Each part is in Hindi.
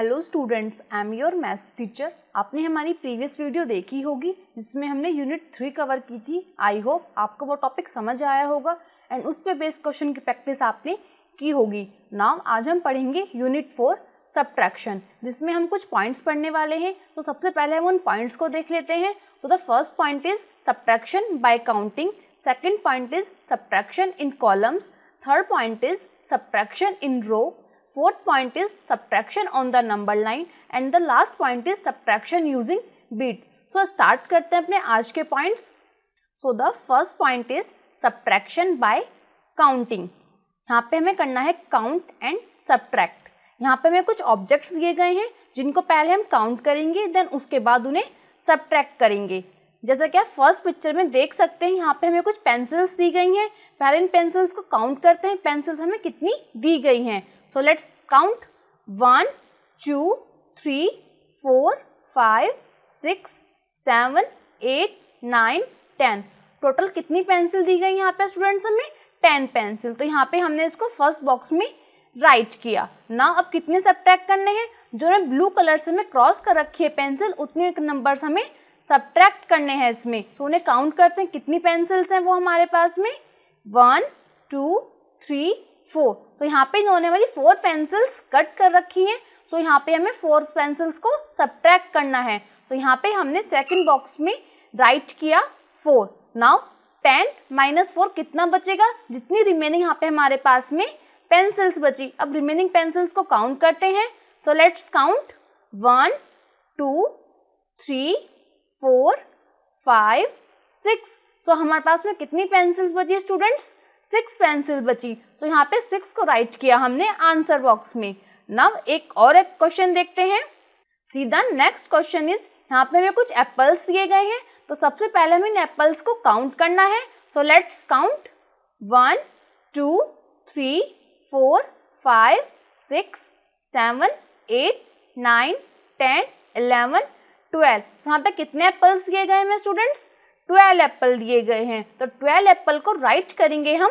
Hello students, I am your maths teacher. आपने हमारी प्रीवियस वीडियो देखी होगी जिसमें हमने यूनिट 3 कवर की थी। आई होप आपको वो टॉपिक समझ आया होगा एंड उस पे बेस्ड क्वेश्चन की प्रैक्टिस आपने की होगी। नाउ आज हम पढ़ेंगे यूनिट 4 सब्ट्रैक्शन, जिसमें हम कुछ पॉइंट्स पढ़ने वाले हैं। तो सबसे पहले हम उन पॉइंट्स को देख लेते हैं। तो the first point is subtraction by counting, second point is subtraction in columns, third point is subtraction in row, fourth point is subtraction on the number line and the last point is subtraction using beads. So start करते हैं अपने आज के points. So the first point is subtraction by counting. यहाँ पे हमें करना है count and subtract. यहाँ पे हमें कुछ objects दिए गए हैं जिनको पहले हम count करेंगे, then उसके बाद उन्हें subtract करेंगे। जैसा कि आप फर्स्ट पिक्चर में देख सकते हैं, यहाँ पे हमें कुछ पेंसिल्स दी गई हैं। पहले इन पेंसिल्स को काउंट करते हैं, पेंसिल्स हमें कितनी दी गई हैं। So let's count 1 2 3 4 5 6 7 8 9 10। टोटल कितनी पेंसिल दी गई यहाँ पे स्टूडेंट्स? हमें 10 पेंसिल। तो यहाँ पे हमने इसको फर्स्ट बॉक्स में राइट किया ना। अब कितने सब्ट्रैक्ट करने हैं? जो हमें ब्लू कलर से हमें क्रॉस कर रखी है पेंसिल, उतने नंबर्स हमें सब्ट्रैक्ट करने हैं इसमें। सो उन्हें काउंट करते हैं, कितनी पेंसिल्स हैं वो हमारे पास में 1 2 3 4। तो यहाँ पे इन्होंने हमारी 4 पेंसिल्स कट कर रखी हैं। सो यहाँ पे हमें 4 पेंसिल्स को सब्ट्रैक्ट करना है। तो यहाँ पे हमने सेकंड बॉक्स में राइट किया 4। नाउ 10 माइनस 4 कितना बचेगा? जितनी रिमेनिंग यहाँ पे हमारे पास में पेंसिल्स बची। अब रिमेनिंग पेंसिल्स को काउंट करते हैं। So let's count 1 2 3 4 5 6। सो हमारे पास में कितनी पेंसिल्स बची स्टूडेंट्स? 6 पेंसिल बची। तो यहाँ पे 6 को राइट किया हमने आंसर बॉक्स में। नाउ एक क्वेश्चन देखते हैं। See the next question is, यहाँ पे हमें कुछ एप्पल्स दिए गए हैं। तो सबसे पहले हमें इन एप्पल्स को काउंट करना है। So let's count 1 2 3 4 5 6 7 8 9 10 11 12। यहाँ पे कितने एप्पल्स दिए गए हैं स्टूडेंट्स? 12 एप्पल दिए गए हैं। तो 12 एप्पल को राइट करेंगे हम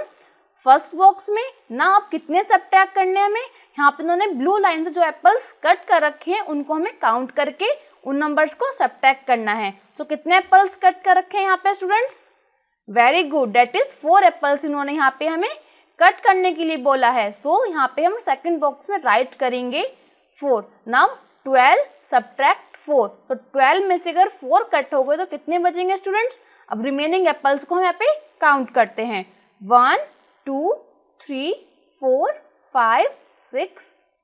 फर्स्ट बॉक्स में ना। अब कितने सब्ट्रैक्ट करने हमें? यहाँ पे उन्होंने ब्लू लाइन से जो एप्पल्स कट कर रखे हैं उनको हमें काउंट करके उन नंबर्स को सब्ट्रैक्ट करना है। सो कितने एप्पल्स कट कर रखे हैं यहाँ पे students? Very good, that is 4 apples इन्होंने यहाँ पे हमें कट करने के लिए बोला है। सो यहाँ पे हम सेकेंड बॉक्स में राइट करेंगे 4। Now 12 subtract 4। तो 12 में से अगर 4 कट हो गए तो कितने बचेंगे स्टूडेंट्स? अब रिमेनिंग एप्पल्स को हम यहाँ पे काउंट करते हैं 1 2 3 4 5 6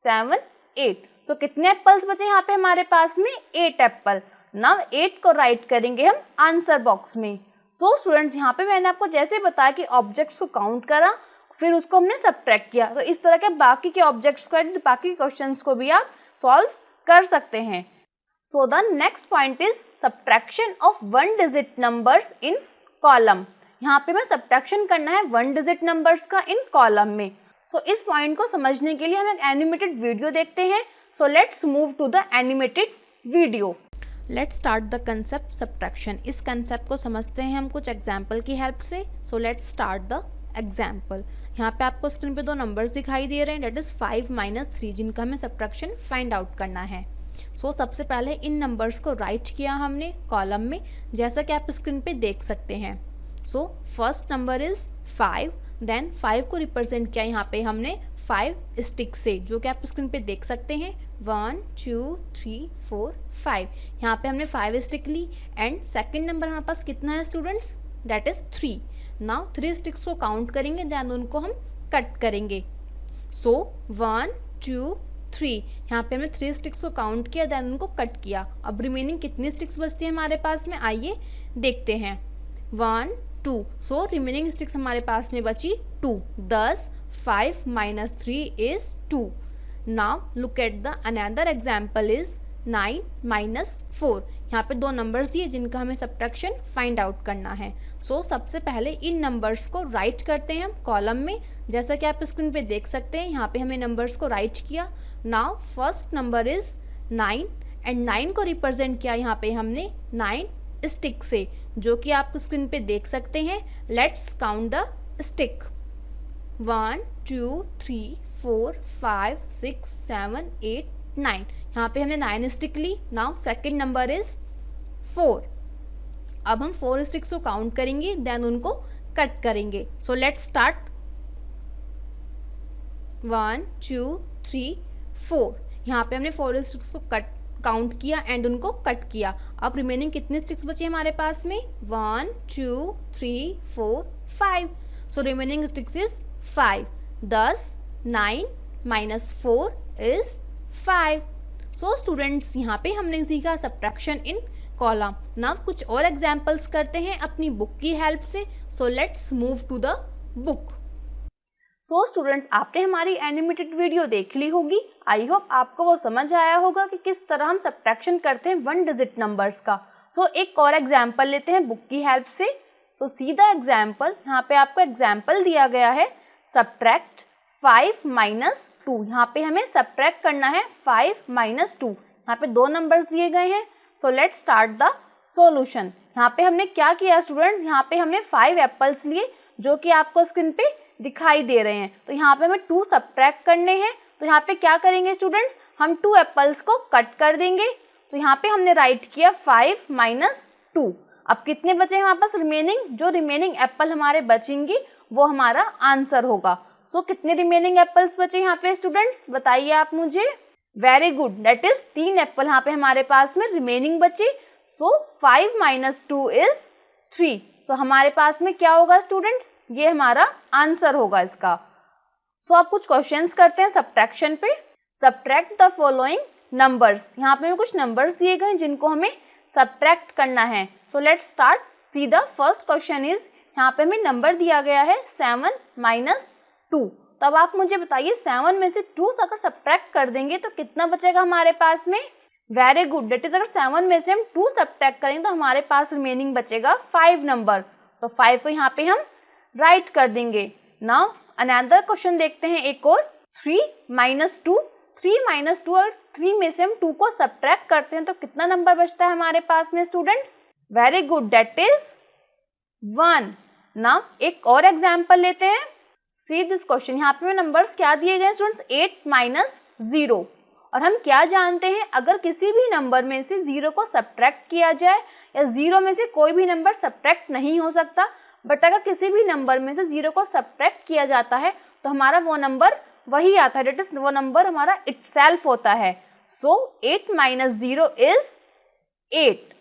7 8। तो कितने एप्पल्स बचे यहाँ पे हमारे पास में? 8 एप्पल। नाउ 8 को राइट करेंगे हम आंसर बॉक्स में। सो स्टूडेंट्स, यहाँ पे मैंने आपको जैसे बताया कि ऑब्जेक्ट्स को काउंट करा, फिर उसको हमने सब्ट्रैक्ट किया। तो इस तरह के बाकी के ऑब्जेक्ट्स को, बाकी क्वेश्चंस को भी आप सॉल्व कर सकते हैं। So the next point is subtraction of 1 digit numbers in column. यहाँ पे मैं subtraction करना है 1 digit numbers का in column में। So इस point को समझने के लिए हम एक animated video देखते हैं। So let's move to the animated video. Let's start the concept subtraction. इस concept को समझते हैं हम कुछ example की help से। So let's start the example. यहाँ पे आपको स्क्रीन पे 2 numbers दिखाई दे रहे हैं, that is 5 minus 3, जिनका हमें subtraction find out करना है। सबसे पहले इन नंबर्स को राइट किया हमने कॉलम में, जैसा कि आप स्क्रीन पे देख सकते हैं। फर्स्ट नंबर इज 5, देन 5 को रिप्रेजेंट किया यहाँ पे हमने 5 स्टिक से, जो कि आप स्क्रीन पे देख सकते हैं 1 2 3 4 5। यहाँ पे हमने 5 स्टिक ली। एंड सेकंड नंबर हमारे पास कितना है students? That is 3। Now 3 sticks को काउंट करेंगे, देन उनको हम कट करेंगे। 1 2 3। यहाँ पे हमने 3 स्टिक्स को काउंट किया, देन उनको कट किया। अब रिमेनिंग कितनी स्टिक्स बचती है हमारे पास में? आइए देखते हैं। 1 2। सो रिमेनिंग स्टिक्स हमारे पास में बची 2। 10 5 minus 3 is 2. Now look at the another example is 9 minus 4. यहाँ पे 2 नंबर्स दिए जिनका हमें सब्ट्रैक्शन फाइंड आउट करना है। सबसे पहले इन नंबर्स को राइट करते हैं हम कॉलम में, जैसा कि आप स्क्रीन पे देख सकते हैं। यहाँ पे हमें नंबर्स को राइट किया। Now first number is 9 and 9 को रिप्रेजेंट किया यहाँ पे हमने 9 स्टिक से, जो कि आप स्क्रीन पे देख सकते हैं। Let's count the stick 1 2 3 4 5 6 7 8 9। यहाँ पे हमने 9 स्टिक ली। Now second number is 4। अब हम 4 स्टिक्स को काउंट करेंगे, देन उनको कट करेंगे। सो लेट्स स्टार्ट। 1 2 3 4। यहाँ पे हमने 4 स्टिक्स को काउंट किया एंड उनको कट किया। अब रिमेनिंग कितने स्टिक्स बचे हमारे पास में? 1 2 3 4 5। So remaining sticks is 5। 10 9 minus 4 is 5। So students, यहाँ पे हमने सीखा सब्ट्रैक्शन इन कॉलम। नाउ कुछ और एग्जाम्पल्स करते हैं अपनी बुक की हेल्प से। So let's move to the book. So students, आपने हमारी एनिमेटेड वीडियो देख ली होगी। आई होप आपको वो समझ आया होगा कि किस तरह हम सब्ट्रैक्शन करते हैं 1 डिजिट नंबर्स का। सो एक और एग्जाम्पल लेते हैं बुक की हेल्प से। तो सीधा एग्जाम्पल, यहाँ पे आपको एग्जाम्पल दिया गया है सब्ट्रैक्ट 5 माइनस 2। यहाँ पे हमें सब्ट्रैक्ट करना है 5 माइनस 2। यहाँ पे 2 नंबर्स दिए गए हैं। So let's start the solution. यहाँ पे हमने क्या किया स्टूडेंट्स, यहाँ पे हमने 5 एप्पल्स लिए जो कि आपको स्क्रीन पे दिखाई दे रहे हैं। तो यहाँ पे हमें 2 सब्ट्रैक्ट करने हैं। तो यहाँ पे क्या करेंगे स्टूडेंट्स, हम 2 एप्पल्स को कट कर देंगे। तो यहाँ पे हमने राइट किया 5 माइनस 2। अब कितने बचे हमारे पास रिमेनिंग? जो रिमेनिंग एप्पल हमारे बचेंगे वो हमारा आंसर होगा। सो कितने रिमेनिंग एप्पल्स बचे यहाँ पे स्टूडेंट्स, बताइए आप मुझे। Very good, that is 3 Apple यहाँ पे हमारे पास में रिमेनिंग बचे। सो 5 माइनस 2 इज 3। सो हमारे पास में क्या होगा स्टूडेंट्स, ये हमारा आंसर होगा इसका। सो अब कुछ क्वेश्चंस करते हैं सब्ट्रैक्शन पे। Subtract the following numbers. यहाँ पे हमें कुछ नंबर्स दिए गए हैं जिनको हमें सब्ट्रैक्ट करना है। सो let's start. C the first question is, यहाँ पे हमें नंबर दिया गया है 7 माइनस 2। तब आप मुझे बताइए 7 में से 2 अगर सब्ट्रैक्ट कर देंगे तो कितना बचेगा हमारे पास में? वेरी गुड, दैट इज अगर 7 में से हम 2 सब्ट्रैक्ट करेंगे तो हमारे पास रिमेनिंग बचेगा 5 नंबर। सो 5 को यहाँ पे हम राइट कर देंगे। नाउ अनदर क्वेश्चन देखते हैं एक और। 3 माइनस 2। 3 माइनस 2 और 3 में से हम 2 को सब्ट्रैक्ट करते हैं तो कितना नंबर बचता है हमारे पास में students? Very good, that is 1। Now एक और एग्जाम्पल लेते हैं। See this question. यहाँ पे नंबर्स क्या दिए गए स्टूडेंट्स? 8 माइनस 0। और हम क्या जानते हैं, अगर किसी भी नंबर में से 0 को सब्ट्रैक्ट किया जाए या 0 में से कोई भी नंबर सब्ट्रैक्ट नहीं हो सकता, बट अगर किसी भी नंबर में से 0 को सब्ट्रैक्ट किया जाता है तो हमारा वो नंबर वही आता है, दैट इज वो नंबर हमारा इटसेल्फ होता है। सो 8 माइनस 0 इज 8।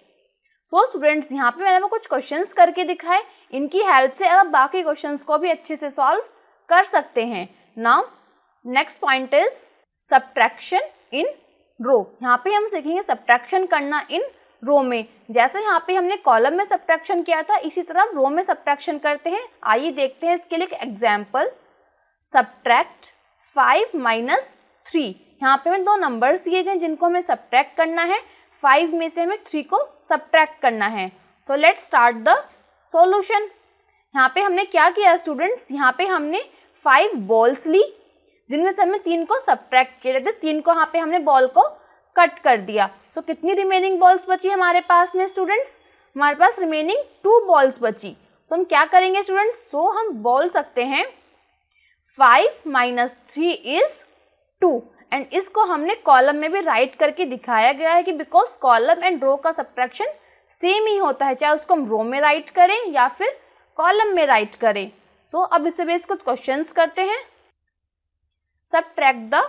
सो स्टूडेंट्स, यहाँ पे मैंने वो कुछ क्वेश्चंस करके दिखाए, इनकी हेल्प से आप बाकी क्वेश्चंस को भी अच्छे से सॉल्व कर सकते हैं। Now next point is subtraction in row. यहाँ पे हम सीखेंगे सब्ट्रैक्शन करना इन रो में। जैसे यहाँ पे हमने कॉलम में सब्ट्रैक्शन किया था, इसी तरह रो में सब्ट्रैक्शन करते हैं। आइए देखते हैं इसके लिए एक एग्जाम्पल। Subtract 5 minus 3। यहाँ पे हमें 2 नंबर्स दिए गए जिनको हमें सब्ट्रैक्ट करना है। 5 में से हमें 3 को सब्ट्रैक्ट करना है। सो लेट्स स्टार्ट द सॉल्यूशन। यहाँ पे हमने क्या किया स्टूडेंट्स, यहाँ पे हमने 5 बॉल्स ली जिनमें से हमने 3 को सब्ट्रैक्ट किया, दैट इज 3 को यहाँ पे हमने बॉल को कट कर दिया। सो कितनी रिमेनिंग बॉल्स बची हमारे पास में स्टूडेंट्स? हमारे पास रिमेनिंग 2 बॉल्स बची। सो हम क्या करेंगे स्टूडेंट्स, सो हम बोल सकते हैं 5 माइनस 3 इज 2। एंड इसको हमने कॉलम में भी राइट करके दिखाया गया है कि बिकॉज कॉलम एंड रो का सब्ट्रैक्शन सेम ही होता है, चाहे उसको हम रो में राइट करें या फिर कॉलम में राइट करें। सो अब इससे बेस कुछ क्वेश्चंस करते हैं। Subtract the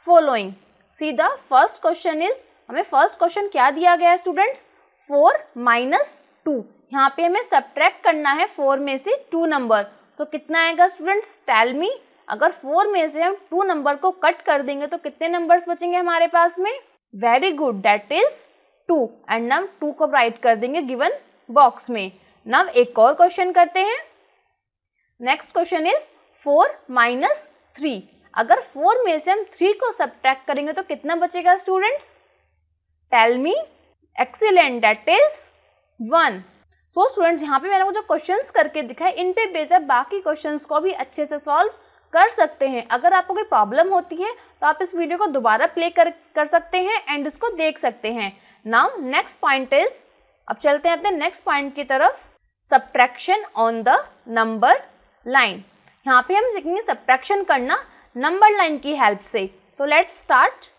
following. C the first question is, हमें फर्स्ट क्वेश्चन क्या दिया गया है स्टूडेंट्स? 4 माइनस 2। यहाँ पे हमें सब्ट्रैक्ट करना है 4 में से 2 नंबर। सो कितना आएगा स्टूडेंट्स, टेल मी। अगर 4 में से हम 2 नंबर को कट कर देंगे तो कितने नंबर्स बचेंगे हमारे पास में? Very good, that is 2। And हम 2 को राइट कर देंगे गिवन बॉक्स में। नाउ एक और क्वेश्चन करते हैं। Next question is 4 minus 3। अगर 4 में से हम 3 को सब्ट्रैक्ट करेंगे तो कितना बचेगा students? Tell me. Excellent, that is 1। So students, यहाँ पे मैंने वो जो क्वेश्चंस करके दिखाए इन पे बेस आप बाकी क्वेश्चंस को भी अच्छे से सॉल्व कर सकते हैं। अगर आपको कोई प्रॉब्लम होती है तो आप इस वीडियो को दोबारा प्ले कर सकते हैं एंड उसको देख सकते हैं। नाउ नेक्स्ट पॉइंट इज, अब चलते हैं अपने नेक्स्ट पॉइंट की तरफ। Subtraction on the number line. यहाँ पे हम सीखेंगे सब्ट्रैक्शन करना नंबर लाइन की हेल्प से। So let's start.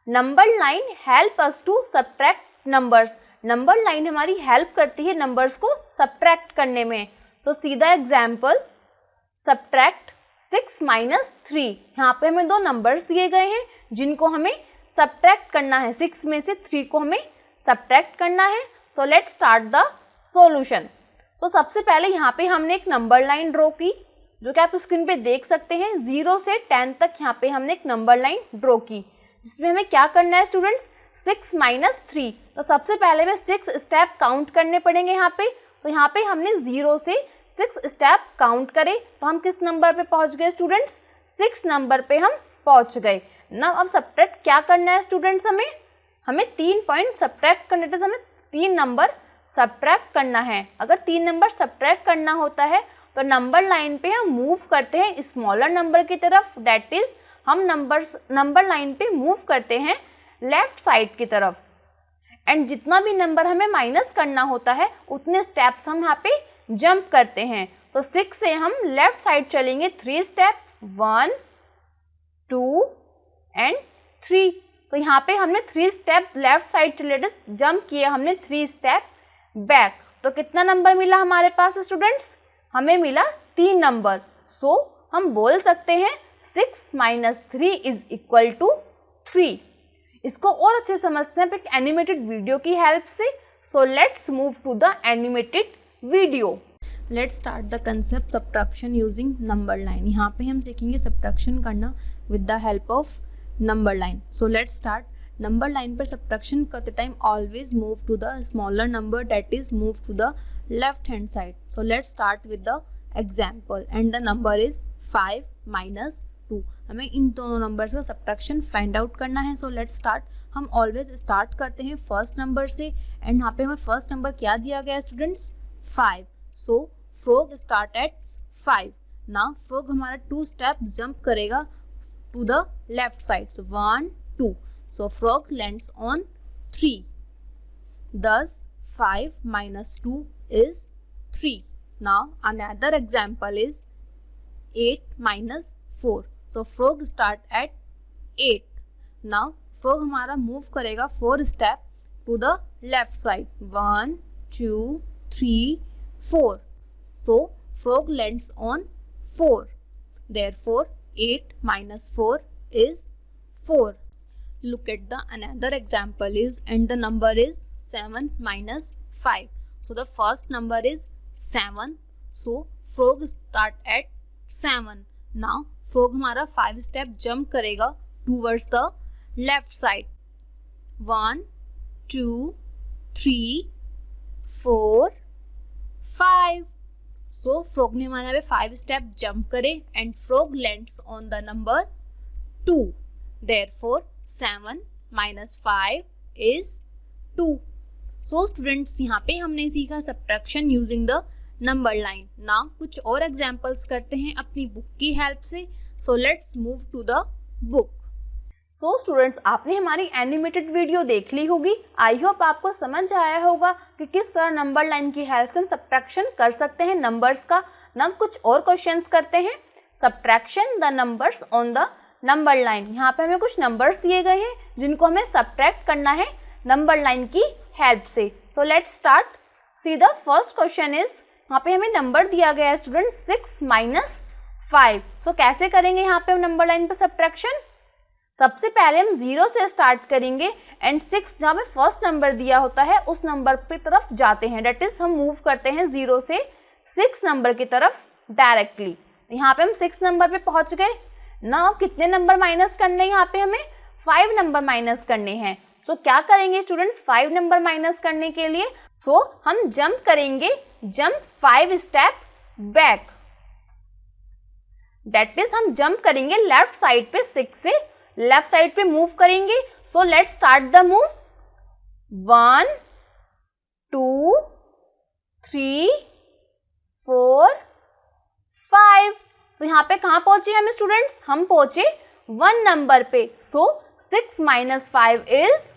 Number line help us to subtract numbers. Number line हमारी हेल्प करती है नंबर्स को सब्ट्रैक्ट करने में। तो सीधा एग्जाम्पल, सब्ट्रैक्ट 6 माइनस 3। यहाँ पे हमें दो नंबर्स दिए गए हैं जिनको हमें सब्ट्रैक्ट करना है। 6 में से 3 को हमें सब्ट्रैक्ट करना है। सो लेट्स स्टार्ट द सॉल्यूशन। तो सबसे पहले यहाँ पे हमने एक नंबर लाइन ड्रॉ की, जो कि आप स्क्रीन पे देख सकते हैं। 0 से 10 तक यहाँ पे हमने एक नंबर लाइन ड्रॉ की, जिसमें हमें क्या करना है स्टूडेंट्स, 6 माइनस 3। तो सबसे पहले हमें 6 स्टेप काउंट करने पड़ेंगे यहाँ पे। तो यहाँ पे हमने 0 से 6 स्टेप काउंट करे, तो हम किस नंबर पे पहुंच गए स्टूडेंट्स, 6 नंबर पे हम पहुंच गए ना। अब सब्ट्रैक्ट क्या करना है स्टूडेंट्स, हमें 3 पॉइंट सब्ट्रैक्ट करने थे, हमें 3 नंबर सब्ट्रैक्ट करना है। अगर 3 नंबर सब्ट्रैक्ट करना होता है तो नंबर लाइन पे हम मूव करते हैं स्मॉलर नंबर की तरफ, दैट इज हम नंबर लाइन पे मूव करते हैं लेफ्ट साइड की तरफ। एंड जितना भी नंबर हमें माइनस करना होता है उतने स्टेप्स हम यहाँ पे जंप करते हैं। तो 6 से हम लेफ्ट साइड चलेंगे 3 स्टेप, 1 2 एंड 3। तो यहाँ पे हमने 3 स्टेप लेफ्ट साइड चले, जंप किए हमने 3 स्टेप बैक। तो कितना नंबर मिला हमारे पास स्टूडेंट्स, हमें मिला 3 नंबर। सो हम बोल सकते हैं 6 माइनस 3 इज इक्वल टू 3। इसको और अच्छे समझते हैं एक एनिमेटेड वीडियो की हेल्प से। So let's move to the animated video. Let's start the concept subtraction using number line. यहाँ पे हम सीखेंगे सब्ट्रैक्शन करना with the help of number line. So let's start. Number line पर सब्ट्रैक्शन करते time always move to the smaller number, that is move to the left hand side. So let's start with the example and the number is 5 minus 2। हमें इन दोनों नंबर्स का सब्ट्रैक्शन फाइंड आउट करना है। सो लेट्स स्टार्ट। हम ऑलवेज स्टार्ट करते हैं फर्स्ट नंबर से, एंड यहाँ पे हमें फर्स्ट नंबर क्या दिया गया है students, 5। So frog start at 5। ना फ्रॉग हमारा 2 स्टेप जंप करेगा to the left side, so 1 2। So frog lands on 3. Thus 5 minus 2 is 3. Now another example is 8 minus 4. So frog start at 8. Now frog हमारा move करेगा 4 step to the left side, 1 2 3 4. So frog lands on 4. Therefore 8 minus 4 is 4. Look at the another example is, and the number is 7 minus 5. So the first number is 7. So frog start at 7. Now frog हमारा 5 step jump करेगा towards the left side, 1 2 3 4 5. So frog ने हमारे यहाँ पे 5 step jump करे and frog lands on the number 2. Therefore 7 minus 5 is 2. So students, यहाँ पे हमने सीखा subtraction using the number line. Now कुछ और एग्जांपल्स करते हैं अपनी बुक की हेल्प से। So let's move to the book. So students, आपने हमारी एनिमेटेड वीडियो देख ली होगी। आई होप आपको समझ आया होगा कि किस तरह नंबर लाइन की हेल्प से हम सब्ट्रैक्शन कर सकते हैं नंबर्स का। नाउ कुछ और क्वेश्चंस करते हैं। Subtraction the numbers on the number line. यहाँ पे हमें कुछ नंबर्स दिए गए हैं जिनको हमें सब्ट्रैक्ट करना है नंबर लाइन की हेल्प से। So let's start. C the first question is, यहाँ पे हमें नंबर दिया गया है स्टूडेंट 6 माइनस 5। सो कैसे करेंगे यहाँ पे हम नंबर लाइन पर सब्ट्रैक्शन। सबसे पहले हम 0 से स्टार्ट करेंगे एंड 6 जहाँ पे फर्स्ट नंबर दिया होता है उस नंबर की तरफ जाते हैं, डेट इज हम मूव करते हैं 0 से 6 नंबर की तरफ डायरेक्टली। यहाँ पे हम 6 नंबर पे पहुंच गए ना। अब कितने नंबर माइनस करने हैं, यहाँ पे हमें 5 नंबर माइनस करने हैं। सो क्या करेंगे स्टूडेंट्स 5 नंबर माइनस करने के लिए। सो हम जंप करेंगे, jump 5 step back, that is हम जंप करेंगे लेफ्ट साइड पे, 6 से लेफ्ट साइड पे मूव करेंगे। सो लेट्स स्टार्ट द मूव, 1 2 3 4 5। तो यहाँ पे कहाँ पहुंचे हम स्टूडेंट्स, हम पहुंचे 1 नंबर पे। So 6 minus 5 is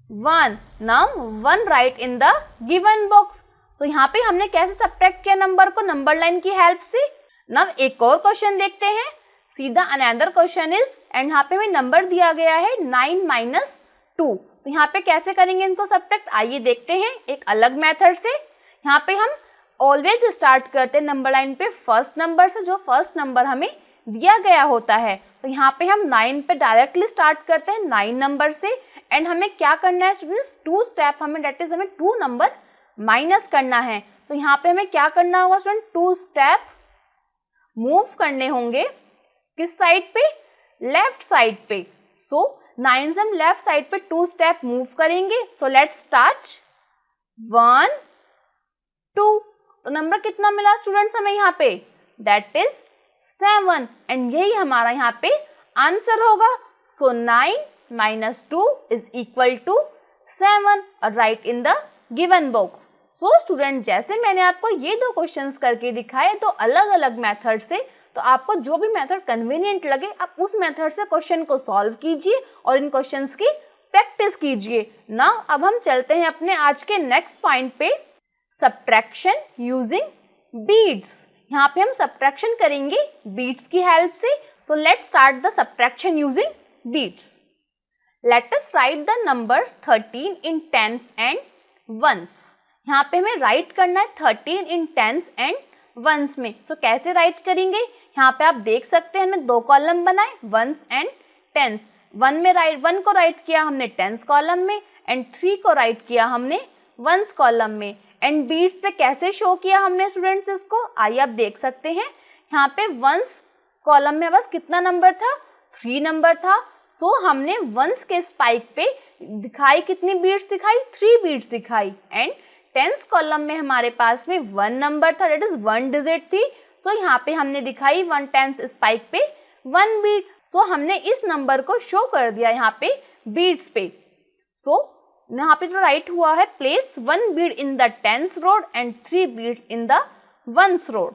1। Now 1 write in the given box. So यहाँ पे हमने कैसे सब्ट्रैक्ट किया नंबर को नंबर लाइन की हेल्प से। नाउ एक और क्वेश्चन देखते हैं। सीधा अनदर क्वेश्चन इज एंड यहाँ पे हमें नंबर दिया गया है 9 माइनस 2। तो यहाँ पे कैसे करेंगे इनको सब्ट्रैक्ट, आइए देखते हैं एक अलग मेथड से। यहाँ पे हम ऑलवेज स्टार्ट करते हैं नंबर लाइन पे फर्स्ट नंबर से, जो फर्स्ट नंबर हमें दिया गया होता है। तो यहाँ पे हम 9 पे डायरेक्टली स्टार्ट करते हैं 9 नंबर से, एंड हमें क्या करना है स्टूडेंट्स, 2 स्टेप हमें डेट इज हमें 2 नंबर माइनस करना है। तो यहाँ पे हमें क्या करना होगा स्टूडेंट, 2 स्टेप मूव करने होंगे किस साइड पे, लेफ्ट साइड पे। सो 9 से हम लेफ्ट साइड पे 2 स्टेप मूव करेंगे। सो लेट्स स्टार्ट 1 2। तो नंबर कितना मिला स्टूडेंट्स हमें यहाँ पे, दैट इज 7, एंड यही हमारा यहाँ पे आंसर होगा। So 9 minus 2 is equal to 7, right in the given box. So student जैसे मैंने आपको ये 2 क्वेश्चंस करके दिखाए 2 अलग अलग मेथड से, तो आपको जो भी मेथड कन्वीनियंट लगे आप उस मेथड से क्वेश्चन को सॉल्व कीजिए और इन क्वेश्चंस की प्रैक्टिस कीजिए ना। अब हम चलते हैं अपने आज के नेक्स्ट पॉइंट पे, सब्ट्रैक्शन यूजिंग बीट्स। यहाँ पे हम सब्ट्रैक्शन करेंगे बीट्स की हेल्प से। So let's start the subtraction using beats. Let us write the numbers 13 in tens and ones. यहाँ पे हमें राइट करना है 13 इन टेंस एंड वंस में। सो कैसे राइट करेंगे, यहाँ पे आप देख सकते हैं हमने 2 कॉलम बनाए, वंस एंड टेंस। 1 को राइट किया हमने टेंस कॉलम में, एंड 3 को राइट किया हमने वंस कॉलम में। एंड बीट्स पे कैसे शो किया हमने स्टूडेंट्स इसको, आइए आप देख सकते हैं। यहाँ पे वंस कॉलम में बस कितना नंबर था, 3 नंबर था। सो हमने वंस के स्पाइक पे दिखाई कितनी बीट्स दिखाई, 3 बीट्स दिखाई। एंड टेंस कॉलम में हमारे पास में 1 नंबर था, दैट इज 1 डिजिट थी। सो यहाँ पे हमने दिखाई 1 टेंस स्पाइक पे 1 बीट। तो हमने इस नंबर को शो कर दिया यहाँ पे बीट्स पे। सो यहाँ पे जो राइट हुआ है, place 1 beat in the tens rod and 3 beats in the ones rod.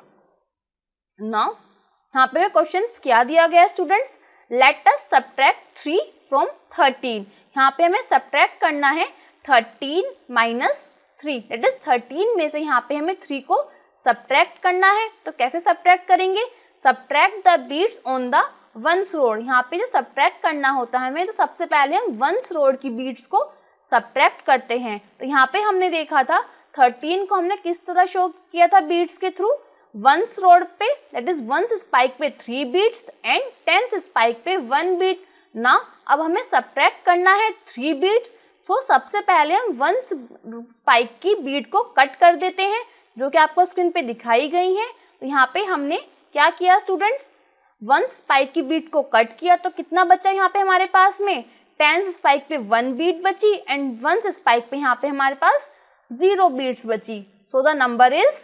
Now यहाँ पे क्वेश्चन क्या दिया गया students, let us subtract 3 from 13। यहाँ पे हमें सब्ट्रैक्ट करना है 13 माइनस 3, दैट इज 13 में से यहाँ पे हमें 3 को सब्ट्रैक्ट करना है। तो कैसे सब्ट्रैक्ट करेंगे, subtract the beats on the ones rod. यहाँ पे जो सब्ट्रैक्ट करना होता है हमें, तो सबसे पहले हम वंस रोड की बीट्स को सब्ट्रैक्ट करते हैं। तो यहाँ पे हमने देखा था 13 को हमने किस तरह शो किया था बीट्स के थ्रू, वंस रोड पे दैट इज वंस स्पाइक पे 3 बीट्स एंड टेंस स्पाइक पे 1 बीट। ना अब हमें सब्ट्रैक्ट करना है 3 बीट्स। सो सबसे पहले हम वंस स्पाइक की बीट को कट कर देते हैं, जो कि आपको स्क्रीन पे दिखाई गई है। तो यहाँ पे हमने क्या किया स्टूडेंट्स, वंस स्पाइक की बीट को कट किया। तो कितना बचा यहाँ पे हमारे पास में, टेंस स्पाइक पे 1 बीट बची, एंड वंस स्पाइक पे यहाँ पे हमारे पास 0 बीट्स बची। सो द नंबर इज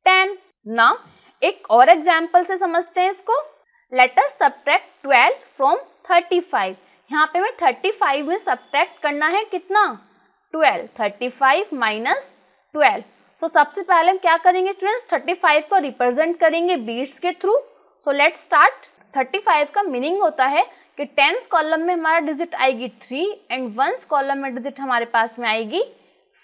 10। नाउ एक और एग्जाम्पल से समझते हैं इसको। Late us subtract 12 from 35। यहाँ पे हमें 35 में सब्ट्रैक्ट करना है कितना, 12। 35 माइनस 12। सो सबसे पहले हम क्या करेंगे स्टूडेंट्स, 35 को रिप्रेजेंट करेंगे बीट्स के थ्रू। So let's start. 35 का मीनिंग होता है कि टेंस कॉलम में हमारा डिजिट आएगी 3 एंड वंस कॉलम में डिजिट हमारे पास में आएगी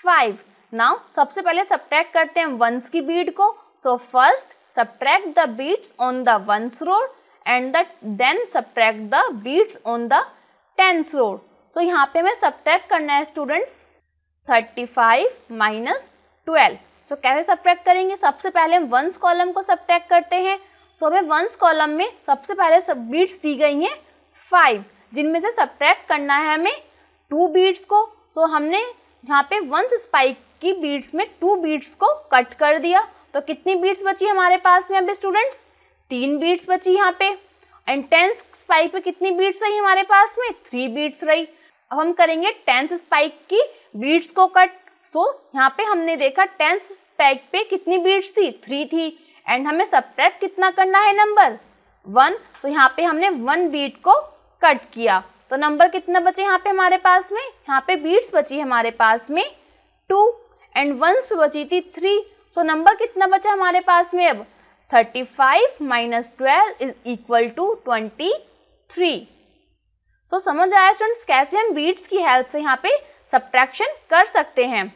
5। नाउ सबसे पहले सब्ट्रैक्ट करते हैं वंस की बीट को। So first subtract the beats on the ones rod and then subtract the beats on the tens rod. तो यहाँ पे हमें सब्ट्रैक्ट करना है स्टूडेंट्स 35 माइनस 12। सो कैसे सब्ट्रैक्ट करेंगे, सबसे पहले हम वंस कॉलम को सब्ट्रैक्ट करते हैं। सो हमें वंस कॉलम में सबसे पहले सब बीट्स दी गई हैं 5, जिनमें से सब्ट्रैक्ट करना है हमें 2 बीट्स को। सो हमने यहाँ पे वंस स्पाइक की बीट्स में 2 बीट्स को कट कर दिया। तो कितनी बीट्स बची हमारे पास में अभी स्टूडेंट्स, 3 बीट्स बची यहाँ पे। एंड टेंस स्पाइक पे कितनी बीट्स रही हमारे पास में, 3 बीट्स रही। अब हम करेंगे टेंस स्पाइक की बीट्स को कट। सो यहाँ पे हमने देखा टेंस स्पाइक पे कितनी बीट्स थी, 3 थी। एंड हमें सब्ट्रैक्ट कितना करना है, नंबर 1। तो यहाँ पे हमने 1 बीट को कट किया। तो नंबर कितना बचे यहाँ पे हमारे पास में, यहाँ पे बीट्स बची हमारे पास में 2 एंड वंस पे बची थी 3। तो नंबर कितना बचा हमारे पास में अब, 35 माइनस 12 इज इक्वल टू 23। सो समझ आया स्टूडेंट्स कैसे हम बीट्स की हेल्प से यहाँ पे सब्ट्रैक्शन कर सकते हैं।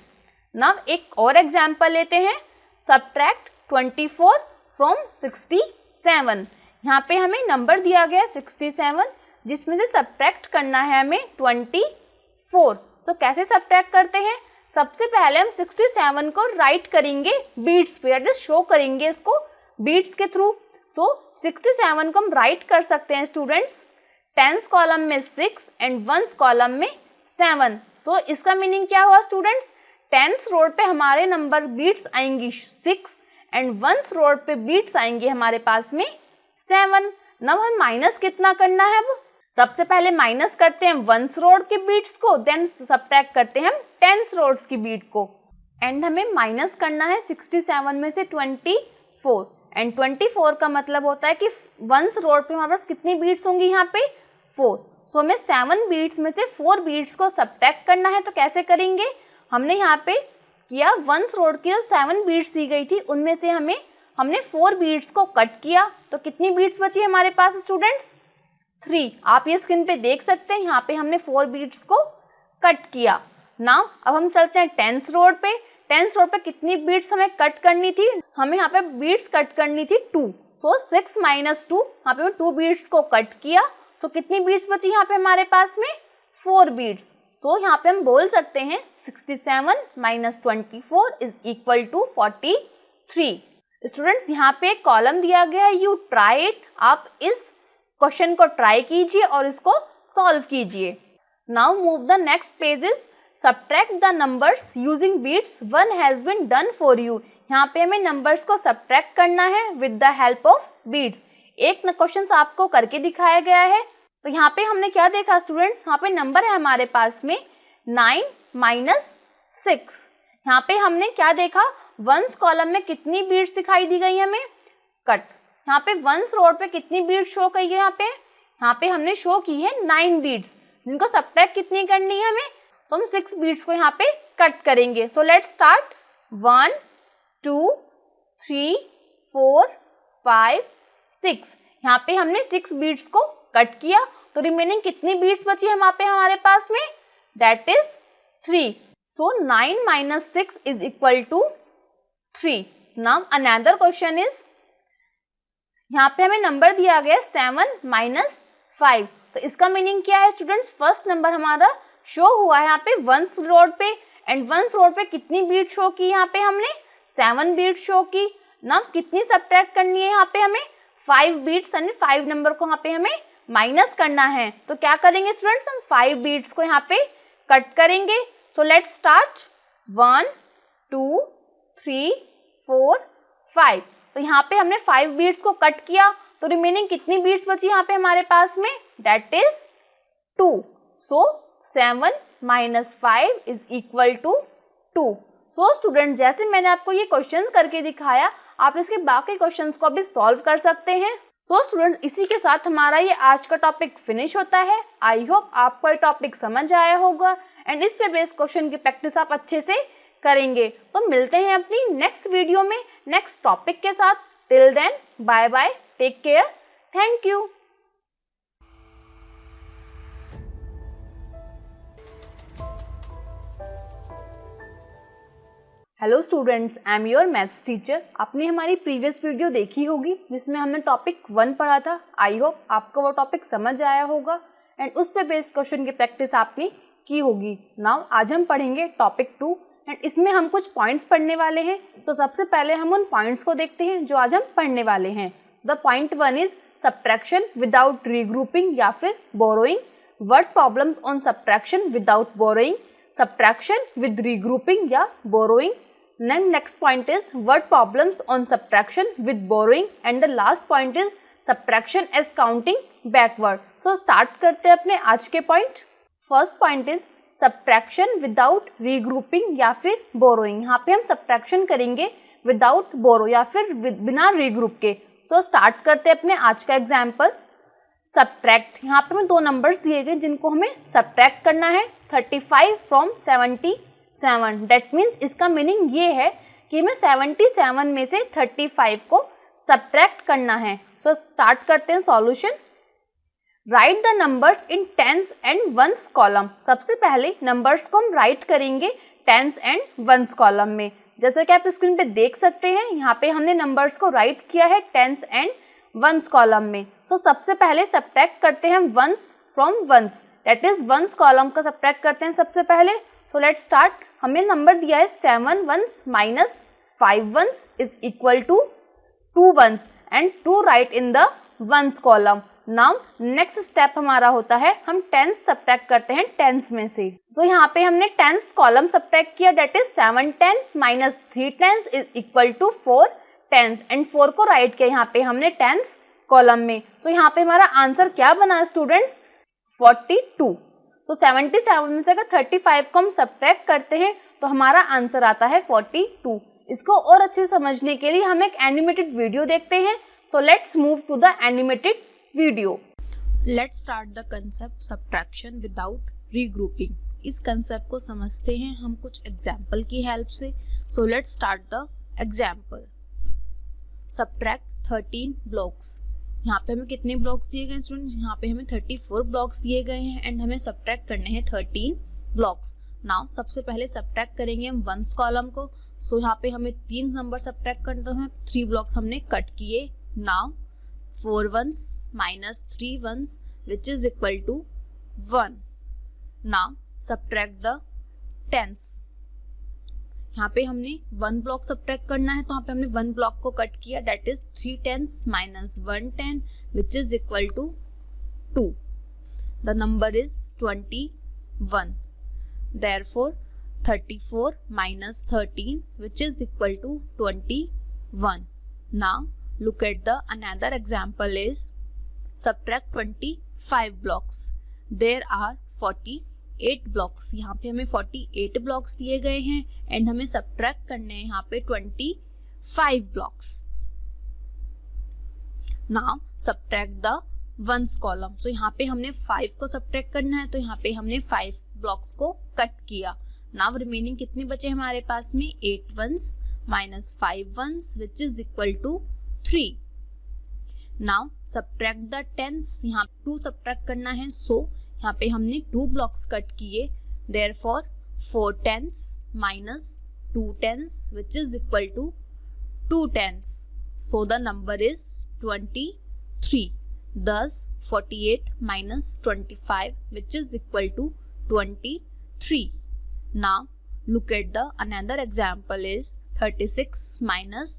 नाउ एक और एग्जांपल लेते हैं, सब्ट्रैक्ट 24 फ्रॉम 67। यहाँ पे हमें नंबर दिया गया है 67, जिसमें से सब्ट्रैक्ट करना है हमें 24। तो कैसे सब्ट्रैक्ट करते हैं? सबसे पहले हम 67 को राइट करेंगे बीट्स पे, दैट इज शो करेंगे इसको बीट्स के थ्रू। सो 67 को हम राइट कर सकते हैं स्टूडेंट्स, 10th कॉलम में 6 एंड 1st कॉलम में 7। सो इसका मीनिंग क्या हुआ स्टूडेंट्स? 10th रोड पे हमारे नंबर बीट्स आएंगी 6 एंड 1st रोड पे बीट्स आएंगे हमारे पास में 7। नब हम माइनस कितना करना है? अब सबसे पहले माइनस करते हैं 1st रोड के बीट्स को, देन सब्ट्रैक्ट करते हैं हम 10th रोड्स की बीट को, एंड हमें माइनस करना है 67 में से 24, एंड 24 का मतलब होता है कि 1st रोड पे हमारे पास कितनी बीट्स होंगी यहाँ पे? 4। सो हमें 7 बीट्स में से 4 बीट्स को सब्ट्रैक्ट करना है। तो कैसे करेंगे? हमने यहाँ पे किया 1st रोड की जो 7 बीट्स दी गई थी उनमें से हमने 4 बीट्स को कट किया। तो कितनी बीट्स बची हमारे पास स्टूडेंट्स? 3। आप ये स्क्रीन पे देख सकते हैं, यहाँ पे हमने 4 बीट्स को कट किया। नाउ अब हम चलते हैं 10th रोड पे। 10th रोड पे कितनी बीट्स हमें कट करनी थी? हमें यहाँ पे बीट्स कट करनी थी 2। सो 6 - 2, यहाँ पे 2 बीट्स को कट किया। सो कितनी बीट्स बची यहाँ पे हमारे पास में? 4 बीट्स। सो यहाँ पे हम बोल सकते हैं 67 - 24 = 43। स्टूडेंट्स यहाँ पे एक कॉलम दिया गया है, यू ट्राई इट। आप इस क्वेश्चन को ट्राई कीजिए और इसको सॉल्व कीजिए। Now move the next pages, subtract the numbers using beats, one has been done for you. यहाँ पे हमें नंबर्स को सब्ट्रैक्ट करना है with the help of beats. एक क्वेश्चन आपको करके दिखाया गया है। तो यहाँ पे हमने क्या देखा स्टूडेंट्स? यहाँ पे नंबर है हमारे पास में 9 - 6। यहाँ पे हमने क्या देखा? 1st कॉलम में कितनी बीट्स दिखाई दी गई हमें? कट। यहाँ पे 1st रोड पे कितनी बीट शो की है? यहाँ पे हमने शो की है 9 बीट्स, जिनको सब्ट्रैक्ट कितनी करनी है हमें? तो हम 6 बीट्स को यहाँ पे कट करेंगे। सो लेट्स स्टार्ट। 1 2 3 4 5 6। यहाँ पे हमने 6 बीट्स को कट किया। तो रिमेनिंग कितनी बीट्स बची है वहाँ पे हमारे पास में? That is 3। So 9 - 6 = 3। Now another question is, यहाँ पे हमें नंबर दिया गया 7 - 5। तो इसका मीनिंग क्या है स्टूडेंट्स? फर्स्ट नंबर हमारा शो हुआ है यहाँ पे 1st रोड पे, एंड 1st रोड पे कितनी बीट शो की? यहाँ पे हमने 7 बीट शो की। ना कितनी सब्ट्रैक्ट करनी है यहाँ पे हमें? 5 बीट्स, यानी 5 नंबर को यहाँ पे हमें माइनस करना है। तो क्या करेंगे स्टूडेंट्स? हम 5 बीट्स को यहाँ पे कट करेंगे। सो लेट्स स्टार्ट। 1 2 3 4 5। तो यहाँ पे हमने 5 बीट्स को कट किया। तो रिमेनिंग कितनी बीट्स बची यहाँ पे हमारे पास में? That is 2। So 7 - 5 = 2। So student, जैसे मैंने आपको ये क्वेश्चंस करके दिखाया, आप इसके बाकी क्वेश्चंस को भी सॉल्व कर सकते हैं। सो स्टूडेंट, इसी के साथ हमारा ये आज का टॉपिक फिनिश होता है। आई होप आपको ये टॉपिक समझ आया होगा एंड इस पे बेस्ड क्वेश्चन की प्रैक्टिस आप अच्छे से करेंगे। तो मिलते हैं अपनी नेक्स्ट वीडियो में नेक्स्ट टॉपिक के साथ। Till then, bye bye, take care, thank you. Hello students, I am your maths teacher. आपने हमारी प्रीवियस वीडियो देखी होगी जिसमें हमने टॉपिक 1 पढ़ा था। आई होप आपको वो टॉपिक समझ आया होगा एंड उस पे बेस्ड क्वेश्चन की प्रैक्टिस आपने की होगी। नाउ आज हम पढ़ेंगे टॉपिक 2 एंड इसमें हम कुछ पॉइंट्स पढ़ने वाले हैं। तो सबसे पहले हम उन पॉइंट्स को देखते हैं जो आज हम पढ़ने वाले हैं। The point 1 is subtraction without regrouping या फिर borrowing, word problems on subtraction without borrowing, subtraction with regrouping या borrowing. Then next point is word problems on subtraction with borrowing and the last point is subtraction as counting backward. So start करते हैं अपने आज के point. First point is subtraction without regrouping या फिर borrowing. यहाँ पे हम subtraction करेंगे without borrow या फिर बिना regroup के. So start करते हैं अपने आज का example. Subtract, यहाँ पे हमें 2 numbers दिए गए जिनको हमें subtract करना है 35 from 77. दैट मीन्स इसका मीनिंग ये है कि हमें 77 में से 35 को सब्ट्रैक्ट करना है। सो स्टार्ट करते हैं solution. Write the numbers in tens and ones column. सबसे पहले नंबर्स को हम राइट करेंगे टेंस एंड वंस कॉलम में। जैसे कि आप स्क्रीन पे देख सकते हैं, यहाँ पे हमने नंबर्स को राइट किया है टेंस एंड वंस कॉलम में। तो सबसे पहले सब्ट्रैक्ट करते हैं ones from ones, that is ones column का सब्ट्रैक्ट करते हैं सबसे पहले। So let's start. हमें नंबर दिया है 7 ones minus 5 ones is equal to 2 ones and 2 write in the ones column. Now next step हमारा होता है हम टेंस सब्ट्रैक्ट करते हैं टेंस में से। तो यहाँ पे हमने टेंस कॉलम सब्ट्रैक्ट किया, that is 7 tens minus 3 tens is equal to 4 tens and 4 को राइट किया यहाँ पे हमने टेंस कॉलम में। तो यहाँ पे हमारा आंसर क्या बना स्टूडेंट्स, 42। तो 77 में से अगर 35 को हम सब्ट्रैक्ट करते हैं तो हमारा आंसर आता है 42। इसको और अच्छे से समझने के लिए हम एक एनिमेटेड वीडियो देखते हैं। So let's move to the animated video. Let's start the concept subtraction without regrouping. इस कंसेप्ट को समझते हैं हम कुछ एग्जाम्पल की हेल्प से। So let's start the example. Subtract 13 blocks. यहाँ पे हमें कितने ब्लॉक्स दिए गए स्टूडेंट्स, यहाँ पे हमें 34 ब्लॉक्स दिए गए हैं एंड हमें सब्ट्रैक्ट करने हैं 13 ब्लॉक्स। नाउ सबसे पहले सब्ट्रैक्ट करेंगे हम वंस कॉलम को। सो यहाँ पे हमें 3 नंबर सब्ट्रैक्ट करना है, 3 ब्लॉक्स हमने कट किए। Now 4 ones minus 3 ones which is equal to 1। Now subtract the tens. यहाँ पे हमने 1 ब्लॉक सब्ट्रैक्ट करना है, तो यहाँ पे हमने 1 ब्लॉक को कट किया, that is 3 tens minus 1 10 which is equal to 2। The number is 21। Therefore 34 minus 13 which is equal to 21. Now look at the another example is subtract 25 blocks. There are 48 blocks. यहाँ पे हमें 48 blocks दिए गए हैं and हमें subtract करने हैं यहाँ पे 25 blocks. Now subtract the ones column. So यहाँ पे हमने 5 को subtract करना है, तो यहाँ पे हमने 5 ब्लॉक्स को कट किया। नाउ रिमेनिंग कितने बचे हमारे पास में, 8 ones minus 5 ones which is equal to 3। Now subtract the tens. यहाँ 2 सब्ट्रैक्ट करना है, सो यहाँ पे हमने 2 ब्लॉक्स कट किए, therefore 4 tens minus 2 tens which is equal to 2 tens. So the number is 23। Thus 48 minus 25 which is equal to 23. Now look at the another example is 36 minus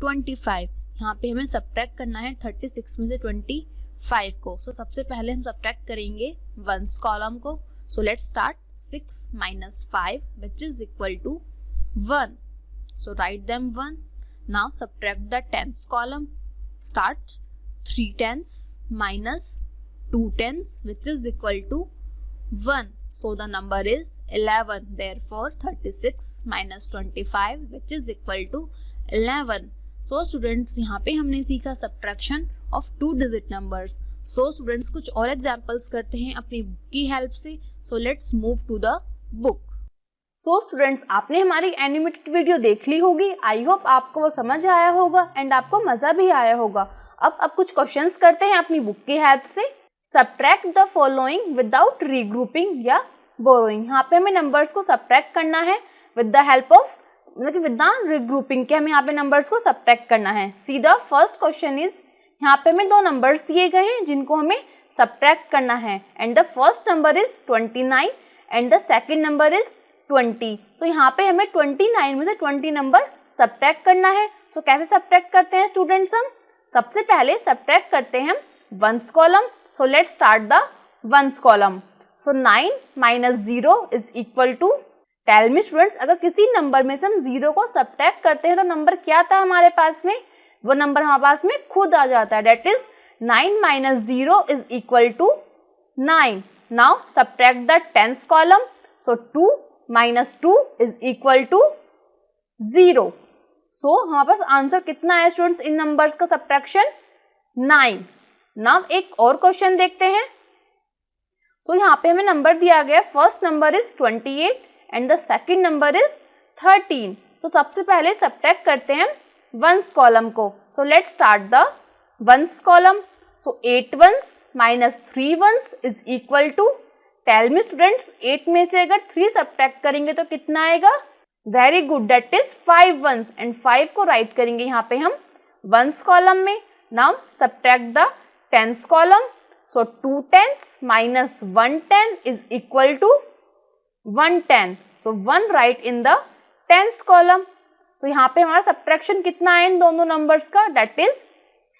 25. यहाँ पे हमें सब्ट्रैक्ट करना है 36 में से 25 को। So सबसे पहले हम सब्ट्रैक्ट करेंगे वंस कॉलम को। So let's start 6 minus 5 which is equal to 1. So write them 1. Now subtract the tens column. Start 3 tens minus 2 tens which is equal to 1. So the number is 11. Therefore 36 minus 25 which is equal to 11. So students यहाँ पे हमने सीखा subtraction of 2 digit numbers. So students कुछ और examples करते हैं अपनी बुक की हेल्प से. So let's move to the book. So students आपने हमारी एनिमेटेड वीडियो देख ली होगी। आई होप आपको वो समझ आया होगा एंड आपको मज़ा भी आया होगा। अब कुछ क्वेश्चंस करते हैं अपनी बुक की हेल्प से। Subtract the following without regrouping या बोरोइंग। यहाँ पे हमें नंबर्स को सब्ट्रैक्ट करना है विद द हेल्प ऑफ, मतलब कि विद रीग्रुपिंग के हमें यहाँ पे नंबर्स को सब्ट्रैक्ट करना है। सी द फर्स्ट क्वेश्चन इज, यहाँ पे हमें 2 नंबर्स दिए गए हैं जिनको हमें सब्ट्रैक्ट करना है and the first number is 29 and the second number is 20। तो यहाँ पे हमें 29 में से 20 नंबर सब्ट्रैक्ट करना है। तो कैसे सब्ट्रैक्ट करते हैं स्टूडेंट्स, हम सबसे पहले सब्ट्रैक्ट करते हैं ones column. So let's start the ones column. So 9 minus 0 is equal to, tell me students, अगर किसी नंबर में से हम 0 को सब्ट्रैक्ट करते हैं तो नंबर क्या आता है हमारे पास में, वो नंबर हमारे पास में खुद आ जाता है, that is 9 minus 0 is equal to 9। Now subtract the tens column. So 2 minus 2 is equal to 0। So हमारे पास आंसर कितना है स्टूडेंट्स इन नंबर्स का सब्ट्रैक्शन, 9। नाउ एक और क्वेश्चन देखते हैं। सो यहाँ पे हमें नंबर दिया गया, first number is 28 and the second number is 13। तो सबसे पहले सब्ट्रैक्ट करते हैं वंस कॉलम को। So let's start the ones column. So 8 ones minus 3 ones is equal to, tell me students 8 में से अगर 3 सब्ट्रैक्ट करेंगे तो कितना आएगा, very good, that is 5 ones and 5 को राइट करेंगे यहाँ पे हम वंस कॉलम में। Now subtract the tens column. So 2 tens minus 1 10 is equal to 110. So 1 write in the tens column. So यहाँ पे हमारा सब्ट्रैक्शन कितना है इन दोनों नंबर्स का, दैट इज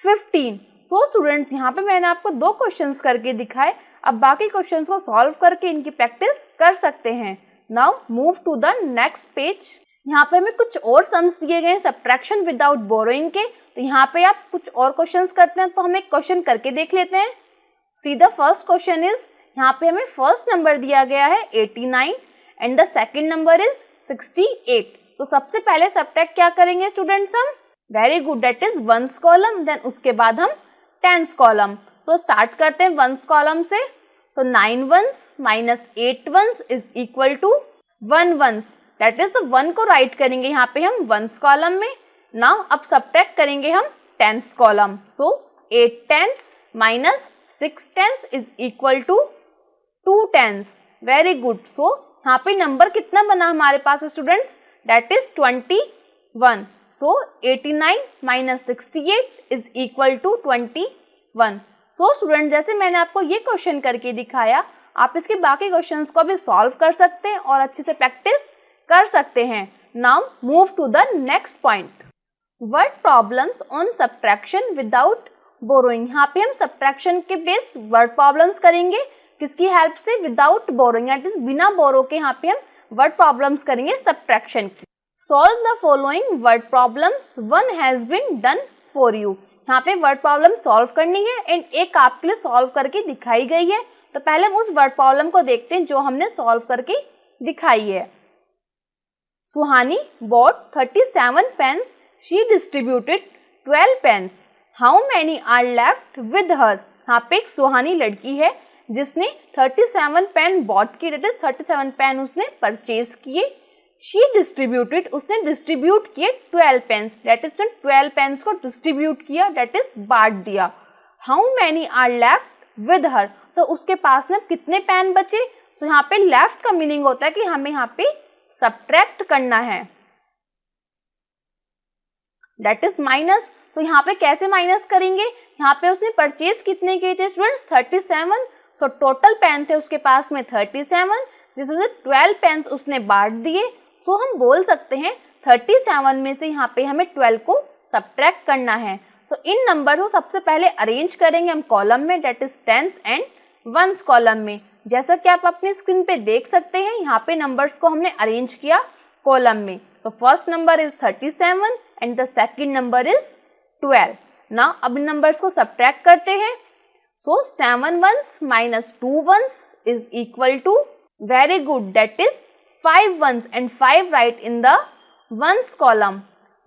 15. सो स्टूडेंट्स यहाँ पे मैंने आपको 2 क्वेश्चंस करके दिखाए. अब बाकी क्वेश्चंस को सॉल्व करके इनकी प्रैक्टिस कर सकते हैं. Now move to the next page. यहाँ पे हमें कुछ और सम्स दिए गए हैं सब्ट्रैक्शन विदाउट बोरोइंग के. तो यहाँ पे आप कुछ और क्वेश्चंस करते हैं, तो हम एक क्वेश्चन करके देख लेते हैं. See the first question is, यहाँ पे हमें फर्स्ट नंबर दिया गया है 89 and the second number is 68. तो सबसे पहले सब्ट्रैक्ट क्या करेंगे स्टूडेंट्स हम? Very good, that is ones column. Then उसके बाद हम टेंस कॉलम. सो स्टार्ट करते हैं वंस कॉलम से. So 9 ones minus 8 ones is equal to 1 ones. That is the 1 को राइट करेंगे यहाँ पे हम वंस कॉलम में. नाउ अब सब्ट्रैक्ट करेंगे हम tens column. So 8 tens minus 6 tens is equal to 2 tens. Very good. So यहाँ पे नंबर कितना बना हमारे पास students? That is 21. So 89 minus 68 is equal to 21. So student, जैसे मैंने आपको ये क्वेश्चन करके दिखाया, आप इसके बाकी क्वेश्चंस को भी सॉल्व कर सकते हैं और अच्छे से प्रैक्टिस कर सकते हैं. Now move to the next point. Word problems on subtraction without borrowing. यहाँ पे हम सब्ट्रैक्शन के बेस्ड वर्ड प्रॉब्लम्स करेंगे. किसकी हेल्प से? विदाउट बोरोइंग, दैट इज बिना बोरो के यहाँ पे हम वर्ड प्रॉब्लम्स करेंगे सब्ट्रैक्शन की. Solve the following word problems, one has been done for you. यहाँ पे वर्ड प्रॉब्लम सॉल्व करनी है एंड एक आपके लिए सॉल्व करके दिखाई गई है. तो पहले हम उस वर्ड प्रॉब्लम को देखते हैं जो हमने सॉल्व करके दिखाई है. सुहानी bought 37 pens. She distributed 12 pens. How many are left with her? यहाँ पे एक सुहानी लड़की है जिसने 37 पेन बॉट की, दैट इज 37 पेन उसने परचेज किए. शी डिस्ट्रीब्यूटेड, उसने डिस्ट्रीब्यूट किए 12 पेन्स, दैट इज 12 पेन्स को डिस्ट्रीब्यूट किया, दैट इज बांट दिया. How many are left with her? तो उसके पास में कितने पेन बचे? तो यहाँ पे लेफ्ट का मीनिंग होता है कि हमें यहाँ पे सब्ट्रैक्ट करना है, दैट इज माइनस. तो यहाँ पे कैसे माइनस करेंगे? यहाँ पे उसने परचेज कितने किए थे स्टूडेंट्स? 37. सो टोटल पेन थे उसके पास में 37, जिसमें से 12 पेन्स उसने बांट दिए. तो हम बोल सकते हैं 37 में से यहाँ पे हमें 12 को सब्ट्रैक्ट करना है. तो इन नंबर को सबसे पहले अरेंज करेंगे हम कॉलम में, that is tens and ones column में. जैसा कि आप अपनी स्क्रीन पे देख सकते हैं, यहाँ पे नंबर्स को हमने अरेंज किया कॉलम में. तो first number is 37 and the second number is 12. Now अब इन नंबर्स को सब्ट्रैक्ट करते हैं. So 7 ones minus 2 ones is equal to, very good, that is 5 ones and 5 right in the ones column.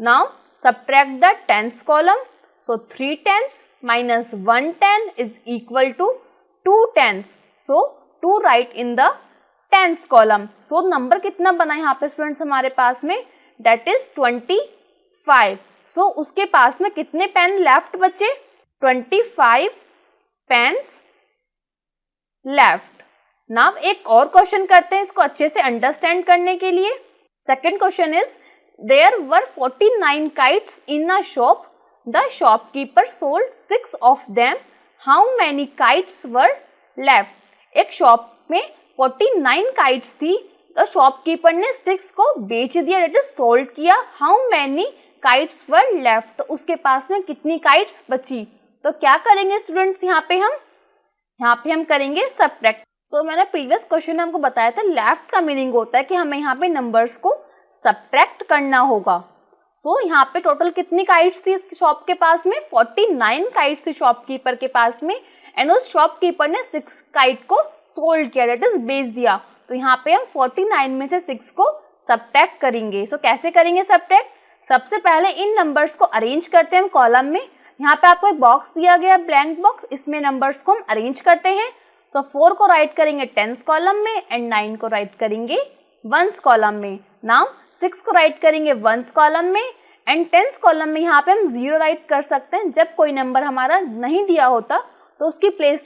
Now subtract the tens column. So 3 tens minus 1 10 is equal to 2 tens. So 2 right in the tens column. So number कितना बना यहाँ पे स्टूडेंट्स हमारे पास में? That is 25. So उसके पास में कितने पेन लेफ्ट बचे? 25 पेन्स लेफ्ट. नाउ एक और क्वेश्चन करते हैं इसको अच्छे से अंडरस्टैंड करने के लिए. Second question is, there were 49 kites in a shop. The shopkeeper sold 6 of them. How many kites were left? एक शॉप में 49 kites थी, तो शॉपकीपर ने 6 को बेच दिया, दैट इज सोल्ड किया. How many kites were left? तो उसके पास में कितनी kites बची? तो क्या करेंगे स्टूडेंट्स यहाँ पे हम करेंगे सब्ट्रैक्ट. सो मैंने प्रीवियस क्वेश्चन में हमको बताया था लेफ्ट का मीनिंग होता है कि हमें यहाँ पे नंबर्स को सब्ट्रैक्ट करना होगा. सो यहाँ पे टोटल कितनी काइट्स थी इस शॉप के पास में? 49 काइट्स थी शॉपकीपर के पास में एंड उस शॉपकीपर ने 6 काइट को सोल्ड किया, दैट इज बेच दिया. तो यहाँ पे हम 49 में से 6 को सब्ट्रैक्ट करेंगे. सो कैसे करेंगे सब्ट्रैक्ट? सबसे पहले इन नंबर्स को अरेंज करते हैं हम कॉलम में. यहाँ पे आपको एक बॉक्स दिया गया ब्लैंक बॉक्स, इसमें नंबर्स को हम अरेंज करते हैं. सो 4 को राइट करेंगे टेंस कॉलम में एंड 9 को राइट करेंगे वंस कॉलम में. नाउ 6 को राइट करेंगे वंस कॉलम में एंड टेंस कॉलम में यहाँ पे हम 0 राइट कर सकते हैं. जब कोई नंबर हमारा नहीं दिया होता तो उसकी प्लेस